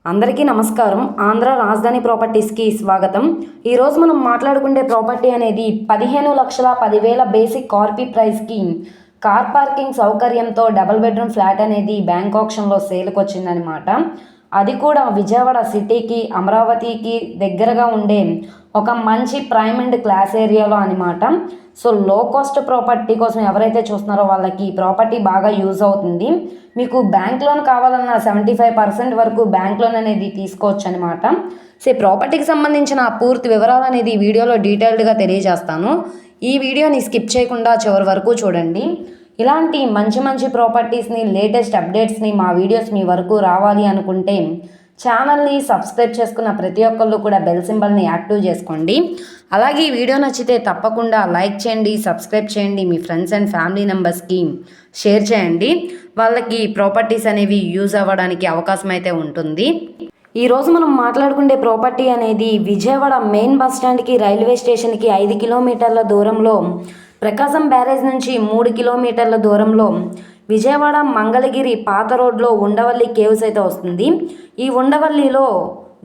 అందరికీ నమస్కారం. ఆంధ్ర రాజధాని ప్రాపర్టీస్కి స్వాగతం. ఈరోజు మనం మాట్లాడుకునే ప్రాపర్టీ అనేది 15,10,000 బేసిక్ కార్పీ ప్రైస్కి కార్ పార్కింగ్ సౌకర్యంతో డబుల్ బెడ్రూమ్ ఫ్లాట్ అనేది బ్యాంక్ ఆక్షన్లో సేల్కి వచ్చిందనమాట. అది కూడా విజయవాడ సిటీకి, అమరావతికి దగ్గరగా ఉండే ఒక మంచి ప్రైమ్ అండ్ క్లాస్ ఏరియాలో అనమాట. సో లో కాస్ట్ ప్రాపర్టీ కోసం ఎవరైతే చూస్తున్నారో వాళ్ళకి ఈ ప్రాపర్టీ బాగా యూజ్ అవుతుంది. మీకు బ్యాంక్ లోన్ కావాలన్నా 75% వరకు బ్యాంక్ లోన్ అనేది తీసుకోవచ్చు అనమాట. సో ఈ ప్రాపర్టీకి సంబంధించిన పూర్తి వివరాలు అనేది వీడియోలో డీటెయిల్డ్గా తెలియజేస్తాను. ఈ వీడియోని స్కిప్ చేయకుండా చివరి వరకు చూడండి. ఇలాంటి మంచి మంచి ప్రాపర్టీస్ని, లేటెస్ట్ అప్డేట్స్ని మా వీడియోస్ మీ వరకు రావాలి అనుకుంటే ఛానల్ని సబ్స్క్రైబ్ చేసుకున్న ప్రతి ఒక్కళ్ళు కూడా బెల్ సింబల్ని యాక్టివ్ చేసుకోండి. అలాగే ఈ వీడియో నచ్చితే తప్పకుండా లైక్ చేయండి, సబ్స్క్రైబ్ చేయండి, మీ ఫ్రెండ్స్ అండ్ ఫ్యామిలీ మెంబర్స్కి షేర్ చేయండి. వాళ్ళకి ప్రాపర్టీస్ అనేవి యూజ్ అవ్వడానికి అవకాశం అయితే ఉంటుంది. ఈరోజు మనం మాట్లాడుకునే ప్రాపర్టీ అనేది విజయవాడ మెయిన్ బస్ స్టాండ్కి, రైల్వే స్టేషన్కి 5 కిలోమీటర్ల దూరంలో, ప్రకాశం బ్యారేజ్ నుంచి 3 కిలోమీటర్ల దూరంలో విజయవాడ మంగళగిరి పాత రోడ్లో ఉండవల్లి కేవ్స్ అయితే వస్తుంది. ఈ ఉండవల్లిలో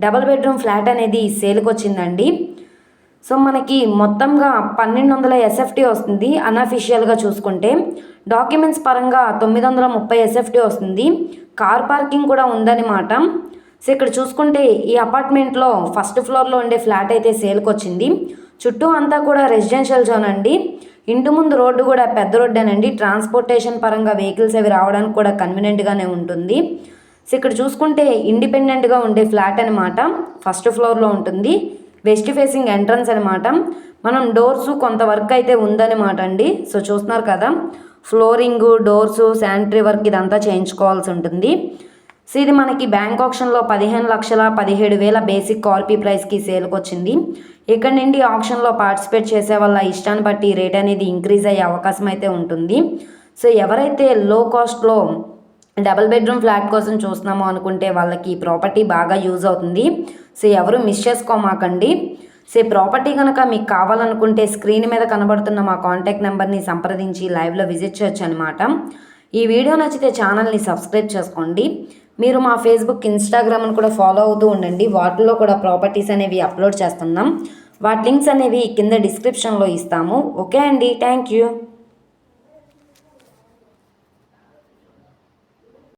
డబుల్ బెడ్రూమ్ ఫ్లాట్ అనేది సేల్కి వచ్చిందండి. సో మనకి మొత్తంగా 1200 ఎస్ఎఫ్టీ వస్తుంది. అన్అఫిషియల్గా చూసుకుంటే డాక్యుమెంట్స్ పరంగా 930 ఎస్ఎఫ్టీ వస్తుంది. కార్ పార్కింగ్ కూడా ఉందన్నమాట. సో ఇక్కడ చూసుకుంటే ఈ అపార్ట్మెంట్లో ఫస్ట్ ఫ్లోర్లో ఉండే ఫ్లాట్ అయితే సేల్కి వచ్చింది. చుట్టూ అంతా కూడా రెసిడెన్షియల్ జోన్ అండి. ఇంటి ముందు రోడ్డు కూడా పెద్ద రోడ్డేనండి. ట్రాన్స్పోర్టేషన్ పరంగా వెహికల్స్ అవి రావడానికి కూడా కన్వీనియంట్గానే ఉంటుంది. సో ఇక్కడ చూసుకుంటే ఇండిపెండెంట్గా ఉండే ఫ్లాట్ అనమాట. ఫస్ట్ ఫ్లోర్లో ఉంటుంది. వెస్ట్ ఫేసింగ్ ఎంట్రన్స్ అనమాట. మనం డోర్సు కొంత వర్క్ అయితే ఉందన్నమాట అండి. సో చూస్తున్నారు కదా, ఫ్లోరింగు, డోర్సు, శానిటరీ వర్క్ ఇదంతా చేయించుకోవాల్సి ఉంటుంది. సో ఇది మనకి బ్యాంక్ ఆప్షన్లో 15,17,000 బేసిక్ కార్పీ ప్రైస్కి సేల్కి వచ్చింది. ఇక్కడ నుండి ఆప్షన్లో పార్టిసిపేట్ చేసే వాళ్ళ ఇష్టాన్ని బట్టి రేట్ అనేది ఇంక్రీజ్ అయ్యే అవకాశం అయితే ఉంటుంది. సో ఎవరైతే లో కాస్ట్లో డబుల్ బెడ్రూమ్ ఫ్లాట్ కోసం చూస్తున్నామో అనుకుంటే వాళ్ళకి ఈ ప్రాపర్టీ బాగా యూజ్ అవుతుంది. సో ఎవరు మిస్ చేసుకోమాకండి. సో ఈ ప్రాపర్టీ కనుక మీకు కావాలనుకుంటే స్క్రీన్ మీద కనబడుతున్న మా కాంటాక్ట్ నెంబర్ని సంప్రదించి లైవ్లో విజిట్ చేయొచ్చు అనమాట. ఈ వీడియో నచ్చితే ఛానల్ని సబ్స్క్రైబ్ చేసుకోండి. మీరు మా ఫేస్బుక్, ఇన్స్టాగ్రామ్ని కూడా ఫాలో అవుతూ ఉండండి. వాటిల్లో కూడా ప్రాపర్టీస్ అనేవి అప్లోడ్ చేస్తున్నాం. వాటి లింక్స్ అనేవి కింద డిస్క్రిప్షన్లో ఇస్తాము. ఓకే అండి, థ్యాంక్ యూ.